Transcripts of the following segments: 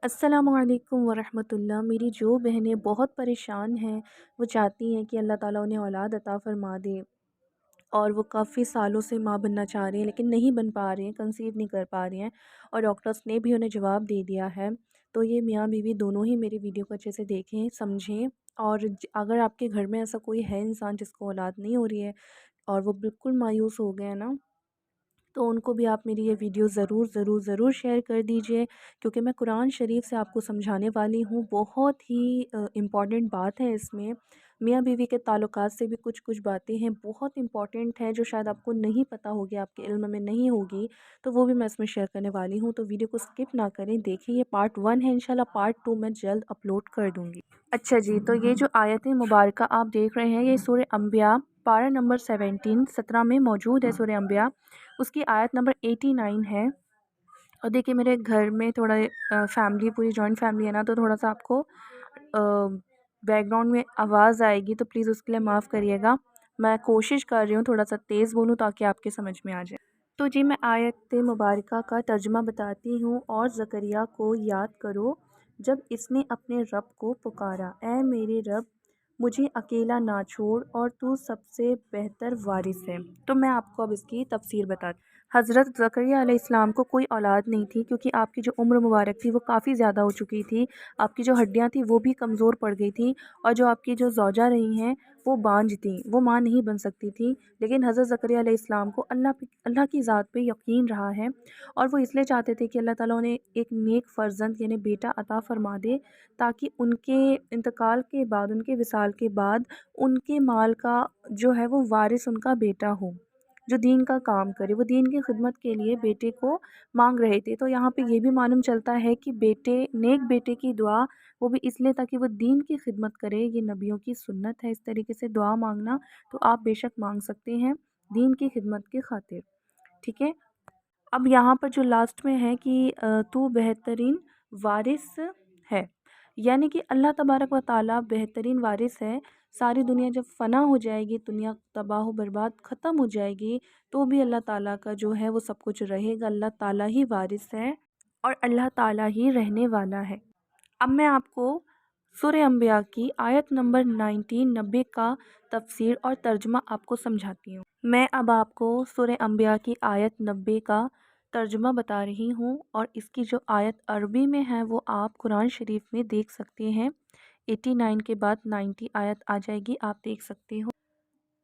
السلام علیکم ورحمۃ اللہ۔ میری جو بہنیں بہت پریشان ہیں، وہ چاہتی ہیں کہ اللہ تعالیٰ انہیں اولاد عطا فرما دے، اور وہ کافی سالوں سے ماں بننا چاہ رہی ہیں لیکن نہیں بن پا رہی ہیں، کنسیو نہیں کر پا رہی ہیں، اور ڈاکٹرس نے بھی انہیں جواب دے دیا ہے۔ تو یہ میاں بیوی دونوں ہی میری ویڈیو کو اچھے سے دیکھیں، سمجھیں، اور اگر آپ کے گھر میں ایسا کوئی ہے انسان جس کو اولاد نہیں ہو رہی ہے اور وہ بالکل مایوس ہو گئے ہیں نا، تو ان کو بھی آپ میری یہ ویڈیو ضرور ضرور ضرور شیئر کر دیجئے، کیونکہ میں قرآن شریف سے آپ کو سمجھانے والی ہوں۔ بہت ہی امپورٹنٹ بات ہے اس میں، میاں بیوی کے تعلقات سے بھی کچھ باتیں ہیں بہت امپورٹنٹ ہیں جو شاید آپ کو نہیں پتہ ہوگی، آپ کے علم میں نہیں ہوگی، تو وہ بھی میں اس میں شیئر کرنے والی ہوں۔ تو ویڈیو کو سکپ نہ کریں، دیکھیں، یہ پارٹ 1 ہے، انشاءاللہ پارٹ 2 میں جلد اپلوڈ کر دوں گی۔ اچھا جی، تو یہ جو آیت مبارکہ آپ دیکھ رہے ہیں، یہ سورہ انبیاء پارہ نمبر 17 میں موجود ہے۔ سورہ انبیاء اس کی آیت نمبر 89 ہے۔ اور دیکھیں، میرے گھر میں تھوڑا فیملی، پوری جوائنٹ فیملی ہے نا، تو تھوڑا سا آپ کو بیک گراؤنڈ میں آواز آئے گی، تو پلیز اس کے لیے معاف کریے گا۔ میں کوشش کر رہی ہوں تھوڑا سا تیز بولوں تاکہ آپ کے سمجھ میں آ جائے۔ تو جی، میں آیت مبارکہ کا ترجمہ بتاتی ہوں۔ اور زکریا کو یاد کرو جب اس نے اپنے رب کو پکارا، اے میرے رب، مجھے اکیلا نہ چھوڑ، اور تو سب سے بہتر وارث ہے۔ تو میں آپ کو اب اس کی تفسیر بتاتی ہوں۔ حضرت زکریا علیہ السلام کو کوئی اولاد نہیں تھی، کیونکہ آپ کی جو عمر مبارک تھی وہ کافی زیادہ ہو چکی تھی، آپ کی جو ہڈیاں تھیں وہ بھی کمزور پڑ گئی تھیں، اور جو آپ کی جو زوجہ رہی ہیں وہ بانجھ تھیں، وہ ماں نہیں بن سکتی تھی۔ لیکن حضرت زکریا علیہ السلام کو اللہ کی ذات پہ یقین رہا ہے، اور وہ اس لیے چاہتے تھے کہ اللہ تعالیٰ انہیں ایک نیک فرزند یعنی بیٹا عطا فرما دے، تاکہ ان کے انتقال کے بعد، ان کے وصال کے بعد، ان کے مال کا جو ہے وہ وارث ان کا بیٹا ہو، جو دین کا کام کرے۔ وہ دین کی خدمت کے لیے بیٹے کو مانگ رہے تھے۔ تو یہاں پہ یہ بھی معلوم چلتا ہے کہ نیک بیٹے کی دعا وہ بھی اس لیے تاکہ وہ دین کی خدمت کرے، یہ نبیوں کی سنت ہے اس طریقے سے دعا مانگنا، تو آپ بے شک مانگ سکتے ہیں دین کی خدمت کی خاطر، ٹھیک ہے۔ اب یہاں پر جو لاسٹ میں ہے کہ تو بہترین وارث ہے، یعنی کہ اللہ تبارک و تعالیٰ بہترین وارث ہے۔ ساری دنیا جب فنا ہو جائے گی، دنیا تباہ و برباد ختم ہو جائے گی، تو بھی اللہ تعالیٰ کا جو ہے وہ سب کچھ رہے گا۔ اللہ تعالیٰ ہی وارث ہے، اور اللہ تعالیٰ ہی رہنے والا ہے۔ اب میں آپ کو سورہ انبیاء کی آیت نمبر 90 کا تفسیر اور ترجمہ آپ کو سمجھاتی ہوں۔ میں اب آپ کو سورہ انبیاء کی آیت 90 کا ترجمہ بتا رہی ہوں، اور اس کی جو آیت عربی میں ہے وہ آپ قرآن شریف میں دیکھ سکتے ہیں۔ 89 کے بعد 90 آیت آ جائے گی، آپ دیکھ سکتے ہو۔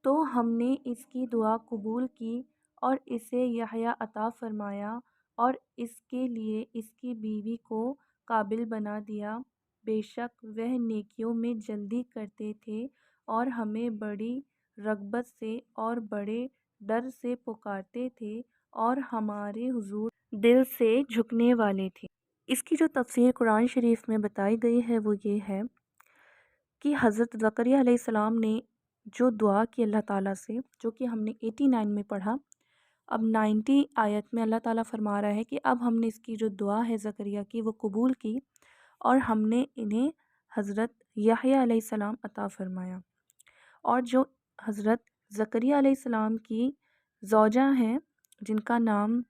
تو ہم نے اس کی دعا قبول کی اور اسے یحییٰ عطا فرمایا، اور اس کے لیے اس کی بیوی کو قابل بنا دیا۔ بے شک وہ نیکیوں میں جلدی کرتے تھے، اور ہمیں بڑی رغبت سے اور بڑے ڈر سے پکارتے تھے، اور ہمارے حضور دل سے جھکنے والے تھے۔ اس کی جو تفسیر قرآن شریف میں بتائی گئی ہے وہ یہ ہے کہ حضرت زکریا علیہ السلام نے جو دعا کی اللہ تعالیٰ سے، جو کہ ہم نے 89 میں پڑھا، اب 90 آیت میں اللہ تعالیٰ فرما رہا ہے کہ اب ہم نے اس کی جو دعا ہے زکریا کی وہ قبول کی، اور ہم نے انہیں حضرت یحییٰ علیہ السلام عطا فرمایا۔ اور جو حضرت زکریا علیہ السلام کی زوجہ ہیں، جن کا نام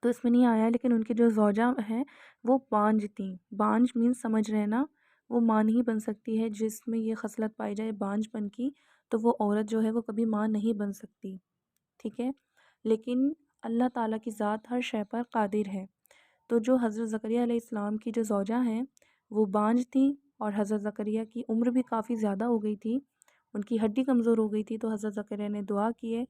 تو اس میں نہیں آیا، لیکن ان کی جو زوجہ ہیں وہ بانجھ تھیں۔ بانجھ مین سمجھ رہے نا، وہ ماں نہیں بن سکتی ہے۔ جس میں یہ خصلت پائی جائے بانجھ پن کی، تو وہ عورت جو ہے وہ کبھی ماں نہیں بن سکتی، ٹھیک ہے۔ لیکن اللہ تعالیٰ کی ذات ہر شے پر قادر ہے۔ تو جو حضرت زکریا علیہ السلام کی جو زوجہ ہیں وہ بانجھ تھیں، اور حضرت زکریا کی عمر بھی کافی زیادہ ہو گئی تھی، ان کی ہڈی کمزور ہو گئی تھی، تو حضرت زکریا نے دعا کی ہے،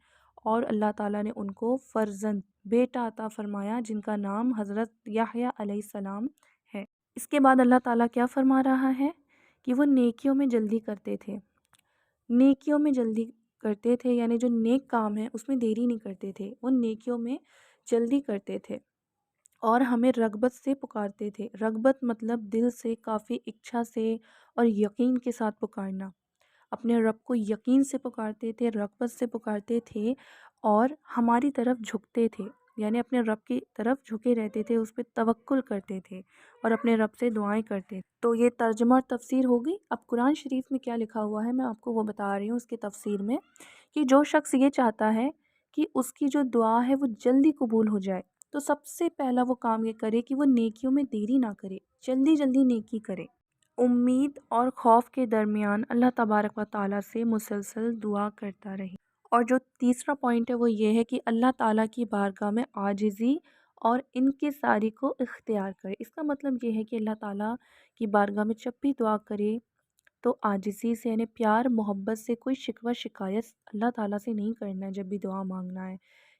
اور اللہ تعالیٰ نے ان کو فرزند بیٹا عطا فرمایا، جن کا نام حضرت یحییٰ علیہ السلام ہے۔ اس کے بعد اللہ تعالیٰ کیا فرما رہا ہے کہ وہ نیکیوں میں جلدی کرتے تھے۔ نیکیوں میں جلدی کرتے تھے یعنی جو نیک کام ہے اس میں دیری نہیں کرتے تھے، ان نیکیوں میں جلدی کرتے تھے، اور ہمیں رغبت سے پکارتے تھے۔ رغبت مطلب دل سے، کافی اچھا سے اور یقین کے ساتھ پکارنا۔ اپنے رب کو یقین سے پکارتے تھے، رغبت سے پکارتے تھے، اور ہماری طرف جھکتے تھے، یعنی اپنے رب کی طرف جھکے رہتے تھے، اس پہ توکل کرتے تھے، اور اپنے رب سے دعائیں کرتے تھے۔ تو یہ ترجمہ اور تفسیر ہوگی۔ اب قرآن شریف میں کیا لکھا ہوا ہے میں آپ کو وہ بتا رہی ہوں اس کی تفسیر میں، کہ جو شخص یہ چاہتا ہے کہ اس کی جو دعا ہے وہ جلدی قبول ہو جائے، تو سب سے پہلا وہ کام یہ کرے کہ وہ نیکیوں میں دیری نہ کرے، جلدی جلدی نیکی کرے۔ امید اور خوف کے درمیان اللہ تبارک و تعالیٰ سے مسلسل دعا کرتا رہے۔ اور جو تیسرا پوائنٹ ہے وہ یہ ہے کہ اللہ تعالیٰ کی بارگاہ میں عاجزی اور انکساری کو اختیار کرے۔ اس کا مطلب یہ ہے کہ اللہ تعالیٰ کی بارگاہ میں جب بھی دعا کرے تو عاجزی سے، یعنی پیار محبت سے، کوئی شکوہ شکایت اللہ تعالیٰ سے نہیں کرنا ہے جب بھی دعا مانگنا ہے،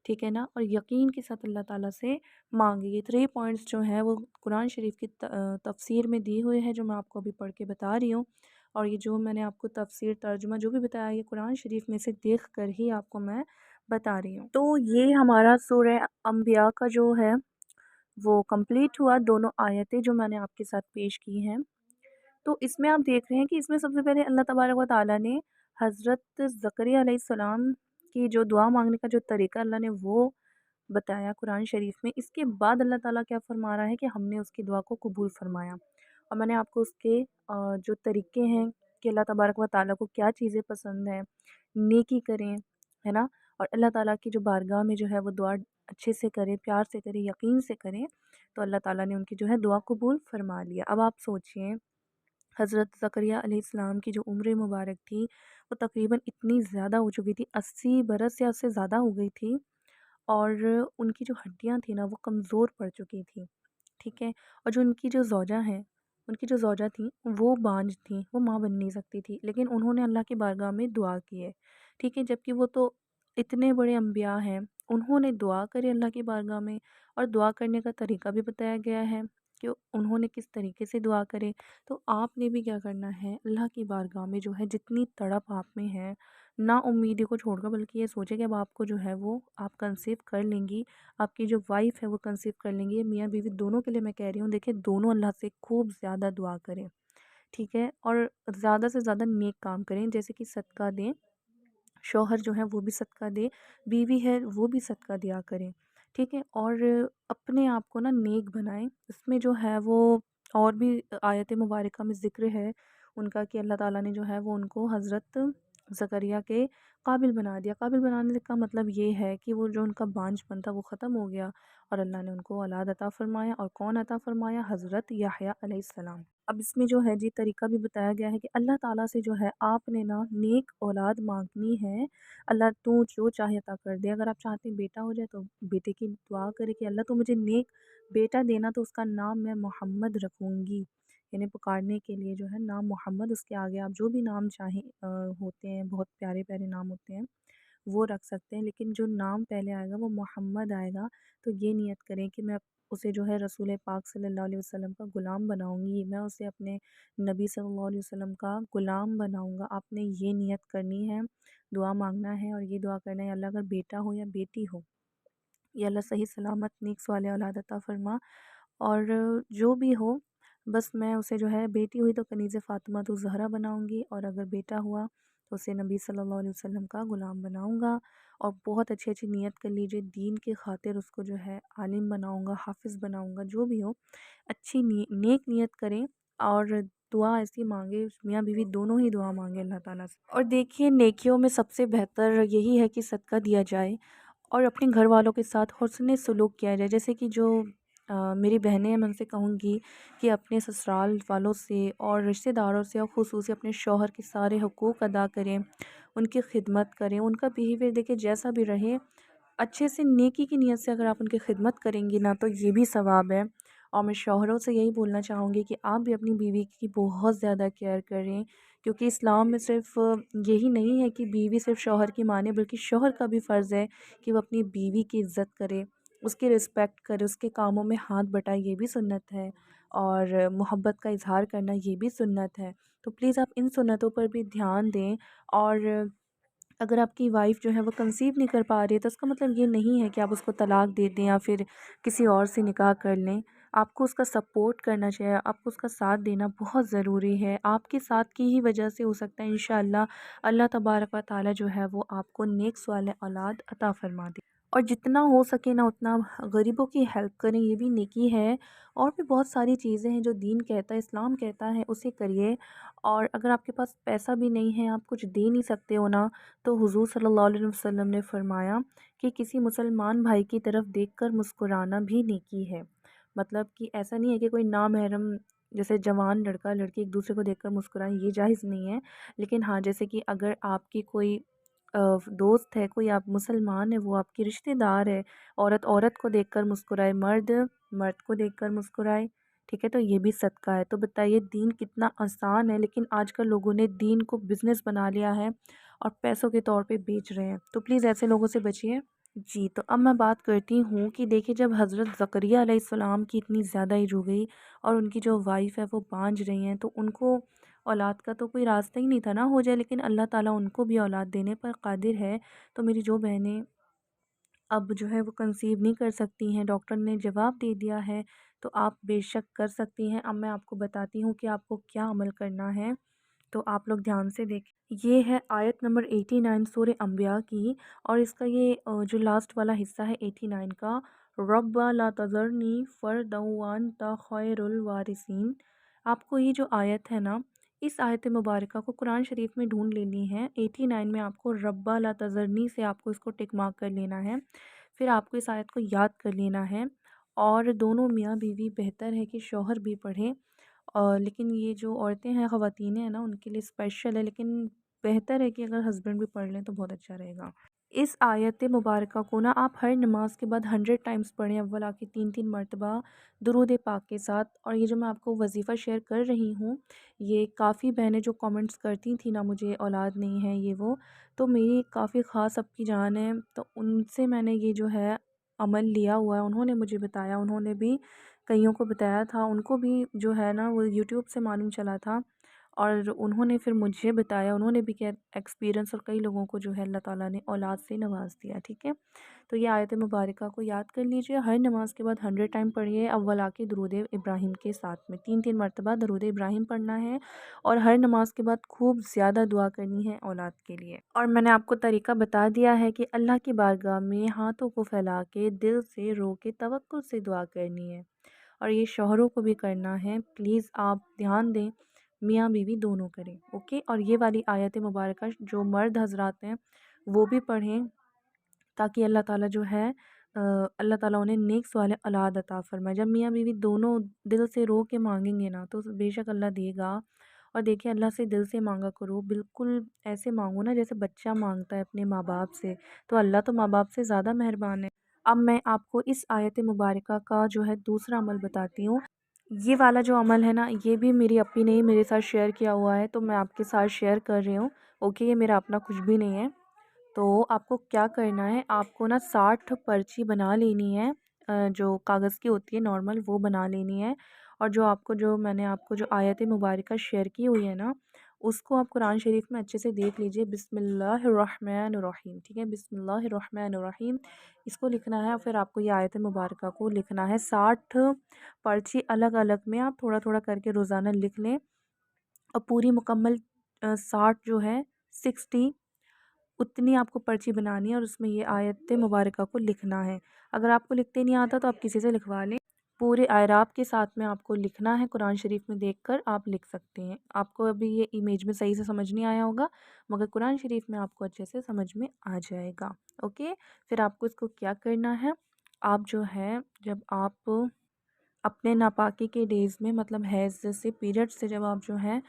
ٹھیک ہے نا، اور یقین کے ساتھ اللہ تعالیٰ سے مانگے۔ یہ 3 پوائنٹس جو ہیں وہ قرآن شریف کی تفسیر میں دی ہوئے ہیں، جو میں آپ کو ابھی پڑھ کے بتا رہی ہوں، اور یہ جو میں نے آپ کو تفسیر ترجمہ جو بھی بتایا یہ قرآن شریف میں سے دیکھ کر ہی آپ کو میں بتا رہی ہوں۔ تو یہ ہمارا سورہ انبیاء کا جو ہے وہ کمپلیٹ ہوا، دونوں آیتیں جو میں نے آپ کے ساتھ پیش کی ہیں۔ تو اس میں آپ دیکھ رہے ہیں کہ اس میں سب سے پہلے اللہ تبارک و تعالیٰ نے حضرت زکریا علیہ السلام کی جو دعا مانگنے کا جو طریقہ اللہ نے وہ بتایا قرآن شریف میں۔ اس کے بعد اللہ تعالیٰ کیا فرما رہا ہے کہ ہم نے اس کی دعا کو قبول فرمایا، اور میں نے آپ کو اس کے جو طریقے ہیں کہ اللہ تبارک و تعالیٰ کو کیا چیزیں پسند ہیں، نیکی کریں، ہے نا، اور اللہ تعالیٰ کی جو بارگاہ میں جو ہے وہ دعا اچھے سے کریں، پیار سے کریں، یقین سے کریں، تو اللہ تعالیٰ نے ان کی جو ہے دعا قبول فرما لیا۔ اب آپ سوچیں حضرت زکریا علیہ السلام کی جو عمر مبارک تھی وہ تقریباً اتنی زیادہ ہو چکی تھی، 80 برس یا اس سے زیادہ ہو گئی تھی، اور ان کی جو ہڈیاں تھیں نا وہ کمزور پڑ چکی تھیں، ٹھیک ہے، اور جو ان کی جو زوجہ ہیں، ان کی جو زوجہ تھیں وہ بانجھ تھیں، وہ ماں بن نہیں سکتی تھی، لیکن انہوں نے اللہ کی بارگاہ میں دعا کی ہے، ٹھیک ہے، جبکہ وہ تو اتنے بڑے انبیاء ہیں، انہوں نے دعا کرے اللہ کی بارگاہ میں، اور دعا کرنے کا طریقہ بھی بتایا گیا ہے کہ انہوں نے کس طریقے سے دعا کرے۔ تو آپ نے بھی کیا کرنا ہے، اللہ کی بارگاہ میں جو ہے جتنی تڑپ آپ میں ہے، نا امیدی کو چھوڑ کر، بلکہ یہ سوچیں کہ اب آپ کو جو ہے وہ آپ کنسیو کر لیں گی، آپ کی جو وائف ہے وہ کنسیو کر لیں گی، یہ میاں بیوی دونوں کے لیے میں کہہ رہی ہوں، دیکھیں دونوں اللہ سے خوب زیادہ دعا کریں، ٹھیک ہے، اور زیادہ سے زیادہ نیک کام کریں، جیسے کہ صدقہ دیں، شوہر جو ہے وہ بھی صدقہ دے، بیوی ہے وہ بھی صدقہ دیا کریں، ٹھیک ہے، اور اپنے آپ کو نا نیک بنائیں۔ اس میں جو ہے وہ اور بھی آیت مبارکہ میں ذکر ہے ان کا کہ اللہ تعالیٰ نے جو ہے وہ ان کو حضرت زکریا کے قابل بنا دیا۔ قابل بنانے کا مطلب یہ ہے کہ وہ جو ان کا بانجھ پن تھا وہ ختم ہو گیا، اور اللہ نے ان کو اولاد عطا فرمایا، اور کون عطا فرمایا؟ حضرت یحییٰ علیہ السلام۔ اب اس میں جو ہے جی طریقہ بھی بتایا گیا ہے کہ اللہ تعالیٰ سے جو ہے آپ نے نا نیک اولاد مانگنی ہے، اللہ تو جو چاہے عطا کر دے۔ اگر آپ چاہتے ہیں بیٹا ہو جائے تو بیٹے کی دعا کرے کہ اللہ تو مجھے نیک بیٹا دینا، تو اس کا نام میں محمد رکھوں گی، یعنی پکارنے کے لیے جو ہے نام محمد، اس کے آگے آپ جو بھی نام چاہیں ہوتے ہیں، بہت پیارے پیارے نام ہوتے ہیں وہ رکھ سکتے ہیں، لیکن جو نام پہلے آئے گا وہ محمد آئے گا۔ تو یہ نیت کریں کہ میں اسے جو ہے رسول پاک صلی اللہ علیہ وسلم کا غلام بناؤں گی، میں اسے اپنے نبی صلی اللہ علیہ وسلم کا غلام بناؤں گا۔ آپ نے یہ نیت کرنی ہے، دعا مانگنا ہے، اور یہ دعا کرنا ہے اللہ اگر بیٹا ہو یا بیٹی ہو، یا اللہ صحیح سلامت نیک صالح اولاد عطا فرما، اور جو بھی ہو، بس میں اسے جو ہے بیٹی ہوئی تو کنیز فاطمہ تو زہرا بناؤں گی، اور اگر بیٹا ہوا تو اسے نبی صلی اللہ علیہ وسلم کا غلام بناؤں گا، اور بہت اچھی اچھی نیت کر لیجئے، دین کی خاطر اس کو جو ہے عالم بناؤں گا، حافظ بناؤں گا، جو بھی ہو اچھی نیک نیت کریں، اور دعا ایسی مانگے، میاں بیوی دونوں ہی دعا مانگے اللہ تعالیٰ سے۔ اور دیکھیے نیکیوں میں سب سے بہتر یہی ہے کہ صدقہ دیا جائے، اور اپنے گھر والوں کے ساتھ حسن سلوک کیا جائے، جیسے کہ جو میری بہنیں ہیں، میں ان سے کہوں گی کہ اپنے سسرال والوں سے اور رشتہ داروں سے، اور خصوصی اپنے شوہر کے سارے حقوق ادا کریں، ان کی خدمت کریں، ان کا بیہیویئر دیکھیں جیسا بھی رہے، اچھے سے نیکی کی نیت سے اگر آپ ان کی خدمت کریں گی نا تو یہ بھی ثواب ہے۔ اور میں شوہروں سے یہی بولنا چاہوں گی کہ آپ بھی اپنی بیوی کی بہت زیادہ کیئر کریں، کیونکہ اسلام میں صرف یہی نہیں ہے کہ بیوی صرف شوہر کی مانے، بلکہ شوہر کا بھی فرض ہے کہ وہ اپنی بیوی کی عزت کرے، اس کی رسپیکٹ کرے، اس کے کاموں میں ہاتھ بٹائے، یہ بھی سنت ہے، اور محبت کا اظہار کرنا یہ بھی سنت ہے۔ تو پلیز آپ ان سنتوں پر بھی دھیان دیں، اور اگر آپ کی وائف جو ہے وہ کنسیو نہیں کر پا رہی ہے تو اس کا مطلب یہ نہیں ہے کہ آپ اس کو طلاق دے دیں یا پھر کسی اور سے نکاح کر لیں۔ آپ کو اس کا سپورٹ کرنا چاہیے، آپ کو اس کا ساتھ دینا بہت ضروری ہے، آپ کے ساتھ کی ہی وجہ سے ہو سکتا ہے انشاءاللہ اللہ تبارک و تعالی جو ہے وہ آپ کو نیک صالح اولاد عطا فرما دے۔ اور جتنا ہو سکے نا اتنا غریبوں کی ہیلپ کریں، یہ بھی نیکی ہے۔ اور بھی بہت ساری چیزیں ہیں جو دین کہتا ہے، اسلام کہتا ہے، اسے کریے۔ اور اگر آپ کے پاس پیسہ بھی نہیں ہے، آپ کچھ دے نہیں سکتے ہو نا، تو حضور صلی اللہ علیہ وسلم نے فرمایا کہ کسی مسلمان بھائی کی طرف دیکھ کر مسکرانا بھی نیکی ہے۔ مطلب کہ ایسا نہیں ہے کہ کوئی نامحرم جیسے جوان لڑکا لڑکی ایک دوسرے کو دیکھ کر مسکرائیں، یہ جائز نہیں ہے۔ لیکن ہاں، جیسے کہ اگر آپ کی کوئی دوست ہے، کوئی آپ مسلمان ہے، وہ آپ کی رشتہ دار ہے، عورت عورت کو دیکھ کر مسکرائے، مرد مرد کو دیکھ کر مسکرائے، ٹھیک ہے، تو یہ بھی صدقہ ہے۔ تو بتائیے دین کتنا آسان ہے، لیکن آج کل لوگوں نے دین کو بزنس بنا لیا ہے اور پیسوں کے طور پہ بیچ رہے ہیں۔ تو پلیز ایسے لوگوں سے بچیے۔ جی، تو اب میں بات کرتی ہوں کہ دیکھیے جب حضرت زکریا علیہ السلام کی اتنی زیادہ ایج ہو گئی اور ان کی جو وائف ہے وہ بانجھ رہی ہیں، تو ان کو اولاد کا تو کوئی راستہ ہی نہیں تھا نا ہو جائے، لیکن اللہ تعالیٰ ان کو بھی اولاد دینے پر قادر ہے۔ تو میری جو بہنیں اب جو ہے وہ کنسیو نہیں کر سکتی ہیں، ڈاکٹر نے جواب دے دیا ہے، تو آپ بے شک کر سکتی ہیں۔ اب میں آپ کو بتاتی ہوں کہ آپ کو کیا عمل کرنا ہے، تو آپ لوگ دھیان سے دیکھیں۔ یہ ہے آیت نمبر 89 سورہ انبیاء کی، اور اس کا یہ جو لاسٹ والا حصہ ہے 89 کا، رب لا تذرنی فردا وانت خیر الوارثین۔ آپ کو یہ جو آیت ہے نا، اس آیت مبارکہ کو قرآن شریف میں ڈھونڈ لینی ہے۔ 89 میں آپ کو رب لا تذرنی سے آپ کو اس کو ٹک مارک کر لینا ہے، پھر آپ کو اس آیت کو یاد کر لینا ہے۔ اور دونوں میاں بیوی بہتر ہے کہ شوہر بھی پڑھے، اور لیکن یہ جو عورتیں ہیں، خواتین ہیں نا، ان کے لیے اسپیشل ہے، لیکن بہتر ہے کہ اگر ہسبینڈ بھی پڑھ لیں تو بہت اچھا رہے گا۔ اس آیت مبارکہ کو نا آپ ہر نماز کے بعد 100 ٹائمز پڑھیں، اول آ کے 3 مرتبہ درود پاک کے ساتھ۔ اور یہ جو میں آپ کو وظیفہ شیئر کر رہی ہوں، یہ کافی بہنیں جو کامنٹس کرتی تھیں نا مجھے اولاد نہیں ہے یہ وہ، تو میری کافی خاص اب کی جان ہے، تو ان سے میں نے یہ جو ہے عمل لیا ہوا ہے، انہوں نے مجھے بتایا، انہوں نے بھی کئیوں کو بتایا تھا، ان کو بھی جو ہے نا وہ یوٹیوب سے معلوم چلا تھا، اور انہوں نے پھر مجھے بتایا، انہوں نے بھی کیا ایکسپیرینس، اور کئی لوگوں کو جو ہے اللہ تعالیٰ نے اولاد سے نواز دیا، ٹھیک ہے۔ تو یہ آیت مبارکہ کو یاد کر لیجئے، ہر نماز کے بعد 100 ٹائم پڑھیے، اول آ کے درود ابراہیم کے ساتھ میں 3 مرتبہ درود ابراہیم پڑھنا ہے، اور ہر نماز کے بعد خوب زیادہ دعا کرنی ہے اولاد کے لیے۔ اور میں نے آپ کو طریقہ بتا دیا ہے کہ اللہ کی بارگاہ میں ہاتھوں کو پھیلا کے دل سے رو کے توکل سے دعا کرنی ہے، اور یہ شوہروں کو بھی کرنا ہے، پلیز آپ دھیان دیں، میاں بیوی دونوں کریں، اوکے۔ اور یہ والی آیت مبارکہ جو مرد حضرات ہیں وہ بھی پڑھیں، تاکہ اللہ تعالیٰ جو ہے اللہ تعالیٰ انہیں نیک صالح اولاد عطا فرمائے۔ جب میاں بیوی دونوں دل سے رو کے مانگیں گے نا، تو بے شک اللہ دے گا۔ اور دیکھیں اللہ سے دل سے مانگا کرو، بالکل ایسے مانگو نا جیسے بچہ مانگتا ہے اپنے ماں باپ سے، تو اللہ تو ماں باپ سے زیادہ مہربان ہے۔ اب میں آپ کو اس آیت مبارکہ کا جو ہے دوسرا عمل بتاتی ہوں۔ یہ والا جو عمل ہے نا، یہ بھی میری اپی نے ہی میرے ساتھ شیئر کیا ہوا ہے، تو میں آپ کے ساتھ شیئر کر رہی ہوں، اوکے۔ یہ میرا اپنا کچھ بھی نہیں ہے۔ تو آپ کو کیا کرنا ہے، آپ کو نا 60 پرچی بنا لینی ہے، جو کاغذ کی ہوتی ہے نارمل، وہ بنا لینی ہے۔ اور جو میں نے آپ کو جو آیت مبارکہ شیئر کی ہوئی ہے نا، اس کو آپ قرآن شریف میں اچھے سے دیکھ لیجئے، بسم اللہ الرحمن الرحیم، ٹھیک ہے، بسم اللہ الرحمن الرحیم، اس کو لکھنا ہے۔ اور پھر آپ کو یہ آیت مبارکہ کو لکھنا ہے، 60 پرچی الگ الگ میں آپ تھوڑا تھوڑا کر کے روزانہ لکھ لیں، اور پوری مکمل 60 جو ہے 60 اتنی آپ کو پرچی بنانی ہے، اور اس میں یہ آیت مبارکہ کو لکھنا ہے۔ اگر آپ کو لکھتے نہیں آتا تو آپ کسی سے لکھوا لیں، پورے اعراب کے ساتھ میں آپ کو لکھنا ہے، قرآن شریف میں دیکھ کر آپ لکھ سکتے ہیں۔ آپ کو ابھی یہ امیج میں صحیح سے سمجھ نہیں آیا ہوگا، مگر قرآن شریف میں آپ کو اچھے سے سمجھ میں آ جائے گا، اوکے۔ پھر آپ کو اس کو کیا کرنا ہے، آپ جو ہے جب آپ اپنے ناپاکی کے ڈیز میں، مطلب حیض سے، پیریڈ سے جب آپ جو ہے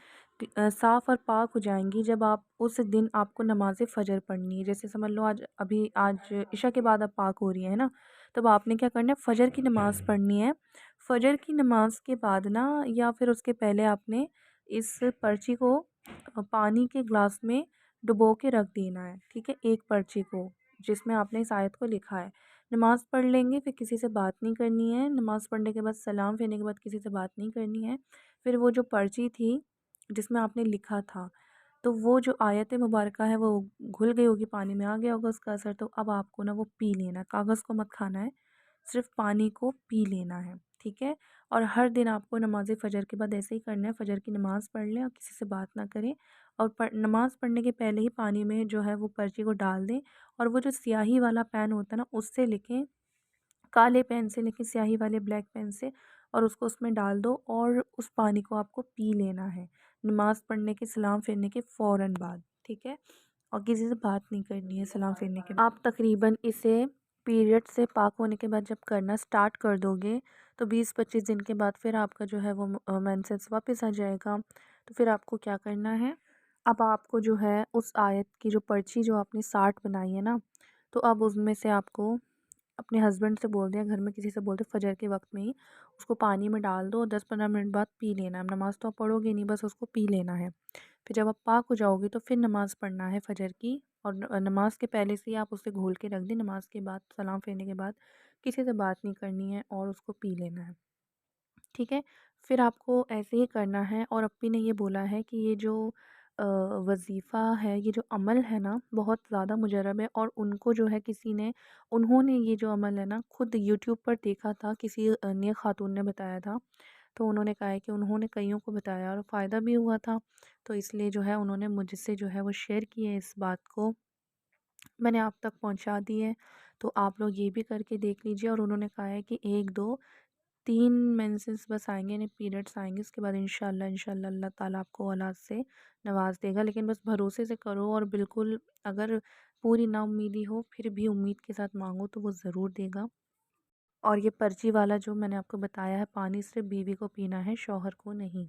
صاف اور پاک ہو جائیں گی، جب آپ اس دن آپ کو نماز فجر پڑھنی ہے، جیسے سمجھ لو آج عشاء کے بعد آپ پاک ہو رہی ہیں نا، تب آپ نے کیا کرنا ہے، فجر کی نماز پڑھنی ہے۔ فجر کی نماز کے بعد نا، یا پھر اس کے پہلے آپ نے اس پرچی کو پانی کے گلاس میں ڈبو کے رکھ دینا ہے، ٹھیک ہے، ایک پرچی کو جس میں آپ نے اس آیت کو لکھا ہے۔ نماز پڑھ لیں گے، پھر کسی سے بات نہیں کرنی ہے، نماز پڑھنے کے بعد سلام پھیرنے کے بعد کسی سے بات نہیں کرنی ہے۔ پھر وہ جو پرچی تھی جس میں آپ نے لکھا تھا، تو وہ جو آیت مبارکہ ہے وہ گھل گئی ہوگی، پانی میں آ گیا ہوگا اس کا اثر، تو اب آپ کو نا وہ پی لینا ہے، کاغذ کو مت کھانا ہے، صرف پانی کو پی لینا ہے، ٹھیک ہے؟ اور ہر دن آپ کو نماز فجر کے بعد ایسے ہی کرنا ہے، فجر کی نماز پڑھ لیں اور کسی سے بات نہ کریں، اور نماز پڑھنے کے پہلے ہی پانی میں جو ہے وہ پرچی کو ڈال دیں، اور وہ جو سیاہی والا پین ہوتا ہے نا اس سے لکھیں، کالے پین سے لکھیں، سیاہی والے بلیک پین سے، اور اس کو اس میں ڈال دو، اور اس پانی کو آپ کو پی لینا ہے نماز پڑھنے کے سلام پھیرنے کے فوراً بعد، ٹھیک ہے؟ اور کسی سے بات نہیں کرنی ہے سلام پھیرنے کے بعد۔ آپ تقریباً اسے پیریڈ سے پاک ہونے کے بعد جب کرنا سٹارٹ کر دو گے تو 20-25 دن کے بعد پھر آپ کا جو ہے وہ مینسنس واپس آ جائے گا۔ تو پھر آپ کو کیا کرنا ہے، اب آپ کو جو ہے اس آیت کی جو پرچی جو آپ نے 60 بنائی ہے نا، تو اب اس میں سے آپ کو اپنے ہسبینڈ سے بول دیں، گھر میں کسی سے بول دیں، فجر کے وقت میں ہی اس کو پانی میں ڈال دو، 10-15 منٹ بعد پی لینا ہے۔ نماز تو آپ پڑھو گے نہیں، بس اس کو پی لینا ہے۔ پھر جب آپ پاک ہو جاؤ گے تو پھر نماز پڑھنا ہے فجر کی، اور نماز کے پہلے سے ہی آپ اسے گھول کے رکھ دیں، نماز کے بعد سلام پھیرنے کے بعد کسی سے بات نہیں کرنی ہے اور اس کو پی لینا ہے، ٹھیک ہے؟ پھر آپ کو ایسے ہی کرنا ہے، اور اپی نے یہ بولا ہے کہ یہ جو وظیفہ ہے، یہ جو عمل ہے نا بہت زیادہ مجرب ہے، اور ان کو جو ہے کسی نے، انہوں نے یہ جو عمل ہے نا خود یوٹیوب پر دیکھا تھا، کسی نیک خاتون نے بتایا تھا، تو انہوں نے کہا ہے کہ انہوں نے کئیوں کو بتایا اور فائدہ بھی ہوا تھا، تو اس لیے جو ہے انہوں نے مجھ سے جو ہے وہ شیئر کی ہے، اس بات کو میں نے آپ تک پہنچا دی ہے، تو آپ لوگ یہ بھی کر کے دیکھ لیجئے۔ اور انہوں نے کہا ہے کہ 1 2 3 مینسنس بس آئیں گے، یعنی پیریڈس آئیں گے، اس کے بعد انشاءاللہ اللہ تعالیٰ آپ کو اولاد سے نواز دے گا، لیکن بس بھروسے سے کرو، اور بالکل اگر پوری نا امیدی ہو پھر بھی امید کے ساتھ مانگو تو وہ ضرور دے گا۔ اور یہ پرچی والا جو میں نے آپ کو بتایا ہے، پانی صرف بیوی کو پینا ہے، شوہر کو نہیں،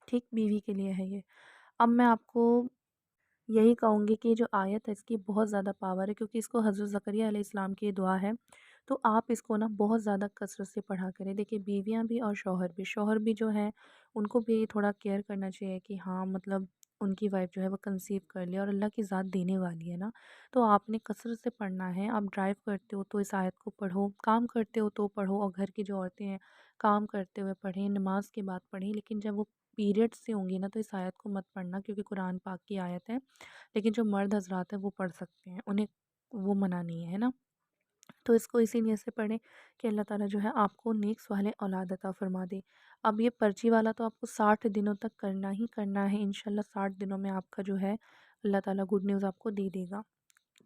ٹھیک؟ بیوی کے لیے ہے یہ۔ اب میں آپ کو یہی کہوں گی کہ یہ جو آیت ہے اس کی بہت زیادہ پاور ہے، کیونکہ اس کو حضرت زکریا علیہ السلام کی یہ دعا ہے، تو آپ اس کو نا بہت زیادہ کثرت سے پڑھا کریں۔ دیکھیں بیویاں بھی اور شوہر بھی جو ہیں ان کو بھی تھوڑا کیئر کرنا چاہیے کہ ہاں مطلب ان کی وائف جو ہے وہ کنسیو کر لے، اور اللہ کی ذات دینے والی ہے نا، تو آپ نے کثرت سے پڑھنا ہے۔ آپ ڈرائیو کرتے ہو تو اس آیت کو پڑھو، کام کرتے ہو تو پڑھو، اور گھر کی جو عورتیں ہیں کام کرتے ہوئے پڑھیں، نماز کے بعد پڑھیں، لیکن جب وہ پیریڈ سے ہوں گی نا تو اس آیت کو مت پڑھنا، کیونکہ قرآن پاک کی آیت ہے، لیکن جو مرد حضرات ہیں وہ پڑھ سکتے ہیں، انہیں وہ منع نہیں ہے نا۔ تو اس کو اسی نیت سے پڑھیں کہ اللہ تعالیٰ جو ہے آپ کو نیک صالح اولاد عطا فرما دے۔ اب یہ پرچی والا تو آپ کو 60 دنوں تک کرنا ہی کرنا ہے، انشاءاللہ 60 دنوں میں آپ کا جو ہے اللہ تعالیٰ گڈ نیوز آپ کو دے دے گا،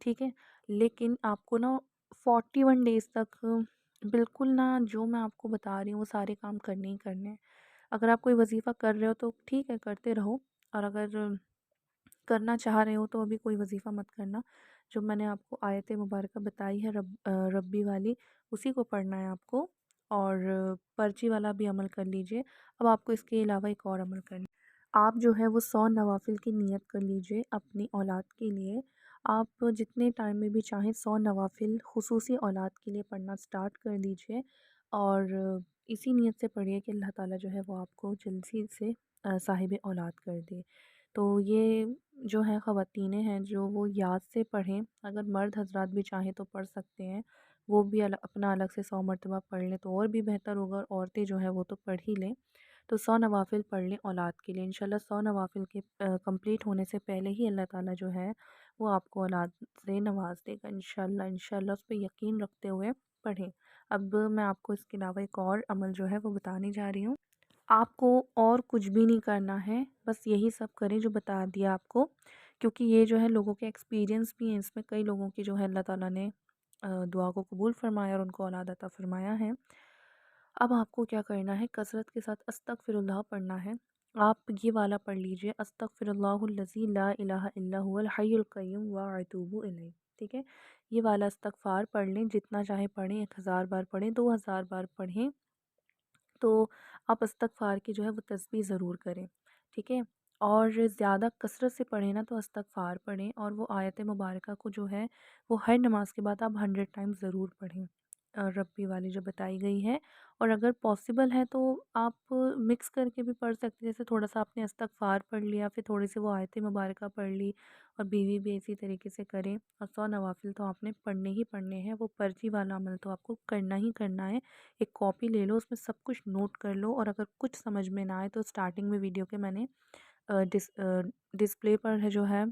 ٹھیک ہے؟ لیکن آپ کو نا 41 ڈیز تک بالکل نا جو میں آپ کو بتا رہی ہوں وہ سارے کام کرنے ہی کرنے ہیں۔ اگر آپ کوئی وظیفہ کر رہے ہو تو ٹھیک ہے کرتے رہو، اور اگر کرنا چاہ رہے ہو تو ابھی کوئی وظیفہ مت کرنا، جو میں نے آپ کو آیت مبارکہ بتائی ہے ربی والی اسی کو پڑھنا ہے آپ کو، اور پرچی والا بھی عمل کر لیجئے۔ اب آپ کو اس کے علاوہ ایک اور عمل کرنا ہے، آپ جو ہے وہ 100 نوافل کی نیت کر لیجئے اپنی اولاد کے لیے۔ آپ جتنے ٹائم میں بھی چاہیں 100 نوافل خصوصی اولاد کے لیے پڑھنا سٹارٹ کر دیجئے، اور اسی نیت سے پڑھیے کہ اللہ تعالیٰ جو ہے وہ آپ کو جلدی سے صاحب اولاد کر دے۔ تو یہ جو ہے خواتینیں ہیں جو وہ یاد سے پڑھیں، اگر مرد حضرات بھی چاہیں تو پڑھ سکتے ہیں، وہ بھی اپنا الگ سے 100 مرتبہ پڑھ لیں تو اور بھی بہتر ہوگا، اور عورتیں جو ہیں وہ تو پڑھ ہی لیں، تو 100 نوافل پڑھ لیں اولاد کے لیے۔ انشاءاللہ 100 نوافل کے کمپلیٹ ہونے سے پہلے ہی اللہ تعالیٰ جو ہے وہ آپ کو اولاد سے نواز دے گا، انشاءاللہ اس پہ یقین رکھتے ہوئے پڑھیں۔ اب میں آپ کو اس کے علاوہ ایک اور عمل جو ہے وہ بتانے جا رہی ہوں۔ آپ کو اور کچھ بھی نہیں کرنا ہے، بس یہی سب کریں جو بتا دیا آپ کو، کیونکہ یہ جو ہے لوگوں کے ایکسپیرینس بھی ہیں، اس میں کئی لوگوں کی جو ہے اللہ تعالیٰ نے دعا کو قبول فرمایا اور ان کو اولاد عطا فرمایا ہے۔ اب آپ کو کیا کرنا ہے، کثرت کے ساتھ استغفر اللہ پڑھنا ہے۔ آپ یہ والا پڑھ لیجئے، استغفر اللہ الذی لا الہ الا هو الحی القیوم واتوب الیہ، ٹھیک ہے؟ یہ والا استغفار پڑھ لیں، جتنا چاہے پڑھیں، 1000 بار پڑھیں، 2000 بار پڑھیں، تو آپ استغفار کی جو ہے وہ تسبیح ضرور کریں، ٹھیک ہے؟ اور زیادہ کثرت سے پڑھیں نا تو استغفار پڑھیں، اور وہ آیت مبارکہ کو جو ہے وہ ہر نماز کے بعد آپ 100 ٹائم ضرور پڑھیں، ربی والی جو بتائی گئی ہے۔ اور اگر پاسبل ہے تو آپ مکس کر کے بھی پڑھ سکتے ہیں، جیسے تھوڑا سا آپ نے استغفار پڑھ لیا، پھر تھوڑی سی وہ آیت مبارکہ پڑھ لی، اور بیوی بھی اسی طریقے سے کریں، اور 100 نوافل تو آپ نے پڑھنے ہی پڑھنے ہیں، وہ پرچی والا عمل تو آپ کو کرنا ہی کرنا ہے۔ ایک کاپی لے لو، اس میں سب کچھ نوٹ کر لو، اور اگر کچھ سمجھ میں نہ آئے تو اسٹارٹنگ میں ویڈیو کے میں نے ڈسپلے پر ہے جو ہے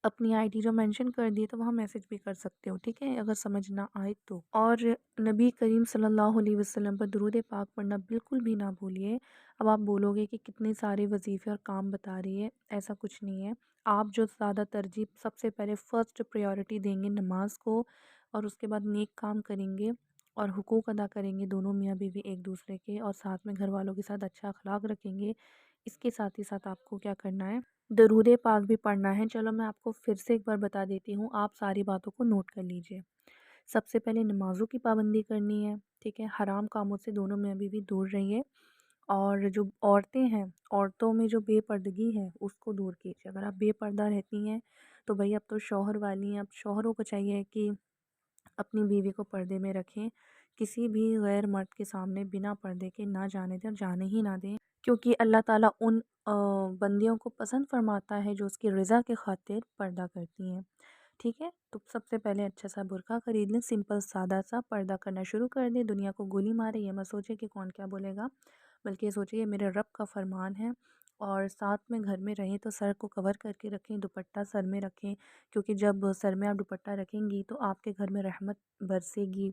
اپنی آئی ڈی جو مینشن کر دی ہے تو وہاں میسج بھی کر سکتے ہو، ٹھیک ہے، اگر سمجھ نہ آئے تو۔ اور نبی کریم صلی اللہ علیہ وسلم پر درود پاک پڑھنا بالکل بھی نہ بھولیے۔ اب آپ بولو گے کہ کتنے سارے وظیفے اور کام بتا رہی ہے، ایسا کچھ نہیں ہے۔ آپ جو زیادہ ترجیح سب سے پہلے فرسٹ پریورٹی دیں گے نماز کو، اور اس کے بعد نیک کام کریں گے اور حقوق ادا کریں گے دونوں میاں بیوی ایک دوسرے کے، اور ساتھ میں گھر والوں کے ساتھ اچھا اخلاق رکھیں گے، اس کے ساتھ ہی ساتھ آپ کو کیا کرنا ہے، درود پاک بھی پڑھنا ہے۔ چلو میں آپ کو پھر سے ایک بار بتا دیتی ہوں، آپ ساری باتوں کو نوٹ کر لیجئے۔ سب سے پہلے نمازوں کی پابندی کرنی ہے، ٹھیک ہے، حرام کاموں سے دونوں میاں بیوی دور رہیے، اور جو عورتیں ہیں، عورتوں میں جو بے پردگی ہے اس کو دور کیجیے۔ اگر آپ بے پردہ رہتی ہیں تو بھئی اب تو شوہر والی ہیں، اب شوہروں کو چاہیے کہ اپنی بیوی کو پردے میں رکھیں، کسی بھی غیر مرد کے سامنے بنا پردے کے نہ جانے دیں اور جانے ہی نہ دیں، کیونکہ اللہ تعالیٰ ان بندیوں کو پسند فرماتا ہے جو اس کی رضا کے خاطر پردہ کرتی ہیں، ٹھیک ہے۔ تو سب سے پہلے اچھا سا برقع خرید لیں، سمپل سادہ سا، پردہ کرنا شروع کر دیں، دنیا کو گولی مارے، یہ مت سوچے کہ کون کیا بولے گا، بلکہ یہ سوچے یہ میرے رب کا فرمان ہے۔ اور ساتھ میں گھر میں رہیں تو سر کو کور کر کے رکھیں، دوپٹہ سر میں رکھیں، کیونکہ جب سر میں آپ دوپٹہ رکھیں گی تو آپ کے گھر میں رحمت برسے گی،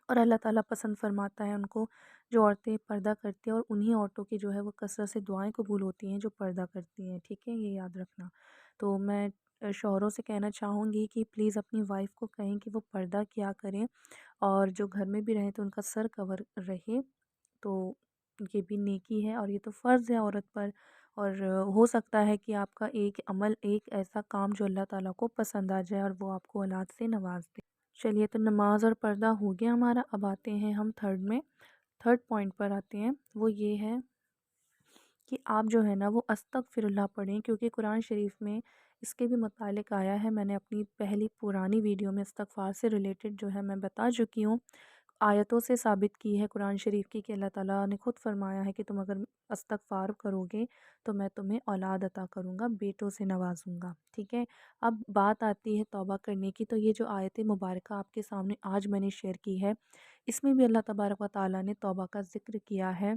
اور اللہ تعالیٰ پسند فرماتا ہے ان کو جو عورتیں پردہ کرتی ہیں، اور انہی عورتوں کی جو ہے وہ کثرت سے دعائیں قبول ہوتی ہیں جو پردہ کرتی ہیں، ٹھیک ہے، یہ یاد رکھنا۔ تو میں شوہروں سے کہنا چاہوں گی کہ پلیز اپنی وائف کو کہیں کہ وہ پردہ کیا کریں، اور جو گھر میں بھی رہیں تو ان کا سر کور رہے، تو یہ بھی نیکی ہے اور یہ تو فرض ہے عورت پر، اور ہو سکتا ہے کہ آپ کا ایک عمل، ایک ایسا کام جو اللہ تعالیٰ کو پسند آ جائے اور وہ آپ کو اولاد سے نواز دے۔ چلیے، تو نماز اور پردہ ہو گیا ہمارا، اب آتے ہیں ہم تھرڈ پوائنٹ پر آتے ہیں، وہ یہ ہے کہ آپ جو ہے نا وہ استغفر اللہ پڑھیں، کیونکہ قرآن شریف میں اس کے بھی متعلق آیا ہے۔ میں نے اپنی پہلی پرانی ویڈیو میں استغفار سے ریلیٹڈ جو ہے میں بتا چکی ہوں، آیتوں سے ثابت کی ہے قرآن شریف کی، کہ اللہ تعالیٰ نے خود فرمایا ہے کہ تم اگر استغفار کرو گے تو میں تمہیں اولاد عطا کروں گا، بیٹوں سے نوازوں گا، ٹھیک ہے۔ اب بات آتی ہے توبہ کرنے کی، تو یہ جو آیت مبارکہ آپ کے سامنے آج میں نے شیئر کی ہے، اس میں بھی اللہ تبارک و تعالیٰ نے توبہ کا ذکر کیا ہے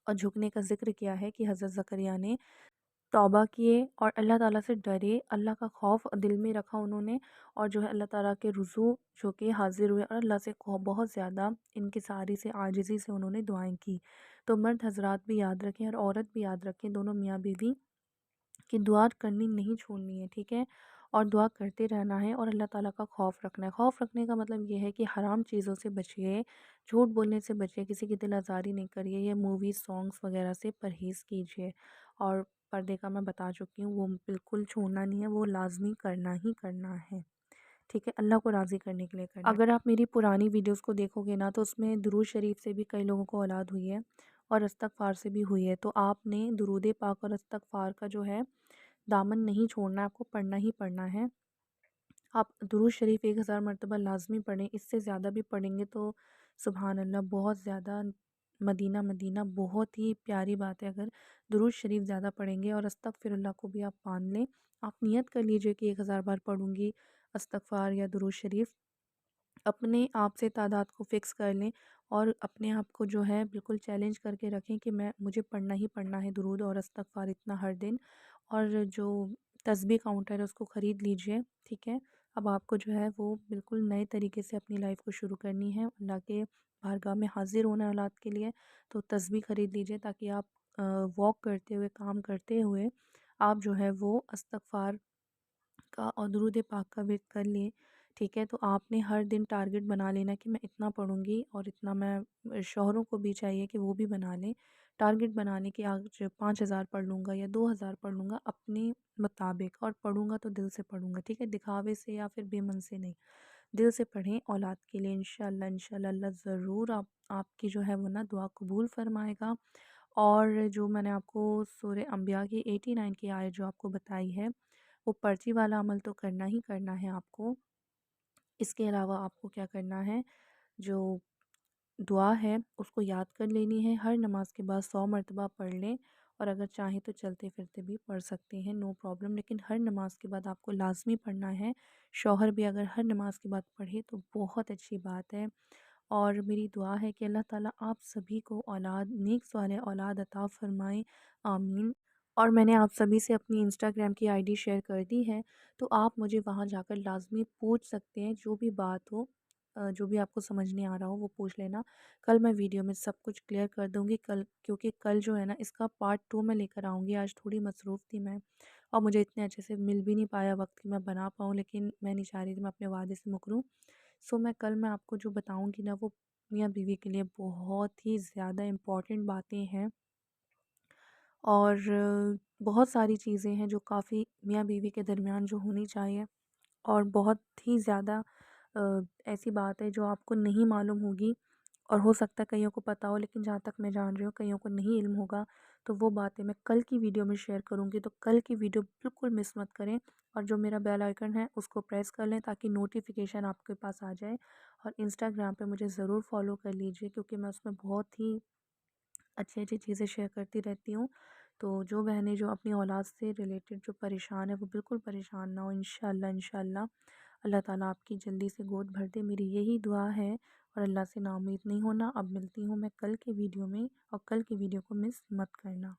اور جھکنے کا ذکر کیا ہے، کہ حضرت زکریا نے توبہ کیے اور اللہ تعالیٰ سے ڈرے، اللہ کا خوف دل میں رکھا انہوں نے، اور جو ہے اللہ تعالیٰ کے رجوع جو کہ حاضر ہوئے، اور اللہ سے بہت زیادہ انکساری سے، عاجزی سے انہوں نے دعائیں کی۔ تو مرد حضرات بھی یاد رکھیں اور عورت بھی یاد رکھیں، دونوں میاں بیوی کہ دعا کرنی نہیں چھوڑنی ہے، ٹھیک ہے، اور دعا کرتے رہنا ہے، اور اللہ تعالیٰ کا خوف رکھنا ہے۔ خوف رکھنے کا مطلب یہ ہے کہ حرام چیزوں سے بچیے، جھوٹ بولنے سے بچیے، کسی کی دل آزاری نہیں کریے، یہ موویز، سانگز وغیرہ سے پرہیز کیجیے، اور پردے کا میں بتا چکی ہوں، وہ بالکل چھوڑنا نہیں ہے، وہ لازمی کرنا ہی کرنا ہے، ٹھیک ہے، اللہ کو راضی کرنے کے لیے کرنا ہے۔ اگر آپ میری پرانی ویڈیوز کو دیکھو گے نا تو اس میں درود شریف سے بھی کئی لوگوں کو اولاد ہوئی ہے، اور استغفار سے بھی ہوئی ہے، تو آپ نے درود پاک اور استغفار کا جو ہے دامن نہیں چھوڑنا، آپ کو پڑھنا ہی پڑھنا ہے۔ آپ درود شریف 1000 مرتبہ لازمی پڑھیں، اس سے زیادہ بھی پڑھیں گے تو سبحان اللہ بہت زیادہ، مدینہ مدینہ بہت ہی پیاری بات ہے اگر درود شریف زیادہ پڑھیں گے، اور استغفر اللہ کو بھی آپ مان لیں، آپ نیت کر لیجئے کہ 1000 بار پڑھوں گی استغفار یا درود شریف، اپنے آپ سے تعداد کو فکس کر لیں، اور اپنے آپ کو جو ہے بالکل چیلنج کر کے رکھیں کہ مجھے پڑھنا ہی پڑھنا ہے درود اور استغفار اتنا ہر دن، اور جو تسبیح کاؤنٹر ہے اس کو خرید لیجئے، ٹھیک ہے۔ اب آپ کو جو ہے وہ بالکل نئے طریقے سے اپنی لائف کو شروع کرنی ہے، اللہ کے بارگاہ میں حاضر ہونا ہے اولاد کے لیے، تو تسبیح خرید لیجئے تاکہ آپ واک کرتے ہوئے، کام کرتے ہوئے آپ جو ہے وہ استغفار کا اور درود پاک کا ورد کر لیں، ٹھیک ہے۔ تو آپ نے ہر دن ٹارگٹ بنا لینا کہ میں اتنا پڑھوں گی، اور اتنا میں شوہروں کو بھی چاہیے کہ وہ بھی بنا لیں، ٹارگٹ بنا لیں کہ آج 5000 پڑھ لوں گا یا 2000 پڑھ لوں گا اپنے مطابق، اور پڑھوں گا تو دل سے پڑھوں گا، ٹھیک ہے، دکھاوے سے یا پھر بے من سے نہیں، دل سے پڑھیں اولاد کے لیے، انشاءاللہ انشاءاللہ اللہ ضرور آپ کی جو ہے وہ نا دعا قبول فرمائے گا۔ اور جو میں نے آپ کو سورہ انبیاء کی 89 کی آیت جو آپ کو بتائی ہے، وہ پرچی والا عمل تو کرنا ہی کرنا ہے آپ کو، اس کے علاوہ آپ کو کیا کرنا ہے، جو دعا ہے اس کو یاد کر لینی ہے، ہر نماز کے بعد 100 مرتبہ پڑھ لیں، اور اگر چاہیں تو چلتے پھرتے بھی پڑھ سکتے ہیں، نو پرابلم، لیکن ہر نماز کے بعد آپ کو لازمی پڑھنا ہے، شوہر بھی اگر ہر نماز کے بعد پڑھے تو بہت اچھی بات ہے۔ اور میری دعا ہے کہ اللہ تعالیٰ آپ سبھی کو اولاد، نیک صالح اولاد عطا فرمائے، آمین۔ اور میں نے آپ سبھی سے اپنی انسٹاگرام کی آئی ڈی شیئر کر دی ہے، تو آپ مجھے وہاں جا کر لازمی پوچھ سکتے ہیں، جو بھی بات ہو جو بھی آپ کو سمجھ نہیں آ رہا ہو وہ پوچھ لینا۔ کل میں ویڈیو میں سب کچھ کلیئر کر دوں گی، کیونکہ کل جو ہے نا اس کا پارٹ 2 میں لے کر آؤں گی۔ آج تھوڑی مصروف تھی میں، اور مجھے اتنے اچھے سے مل بھی نہیں پایا وقت کہ میں بنا پاؤں، لیکن میں نہیں چاہ رہی تھی میں اپنے وعدے سے مکروں۔ میں کل میں آپ کو جو بتاؤں گی نا وہ میاں بیوی کے لیے بہت ہی زیادہ امپورٹنٹ باتیں ہیں، اور بہت ساری چیزیں ہیں جو کافی میاں بیوی کے درمیان جو ہونی چاہیے، اور بہت ہی زیادہ ایسی بات ہے جو آپ کو نہیں معلوم ہوگی، اور ہو سکتا ہے کئیوں کو پتہ ہو، لیکن جہاں تک میں جان رہی ہوں کئیوں کو نہیں علم ہوگا، تو وہ باتیں میں کل کی ویڈیو میں شیئر کروں گی۔ تو کل کی ویڈیو بالکل مس مت کریں، اور جو میرا بیل آئیکن ہے اس کو پریس کر لیں تاکہ نوٹیفیکیشن آپ کے پاس آ جائے، اور انسٹاگرام پہ مجھے ضرور فالو کر لیجئے، کیونکہ میں اس میں بہت ہی اچھی اچھی چیزیں شیئر کرتی رہتی ہوں۔ تو جو بہنیں جو اپنی اولاد سے ریلیٹڈ جو پریشان ہے وہ بالکل پریشان نہ ہو، انشاءاللہ انشاءاللہ اللہ تعالیٰ آپ کی جلدی سے گود بھر دے، میری یہی دعا ہے، اور اللہ سے نا امید نہیں ہونا۔ اب ملتی ہوں میں کل کے ویڈیو میں، اور کل کی ویڈیو کو مس مت کرنا۔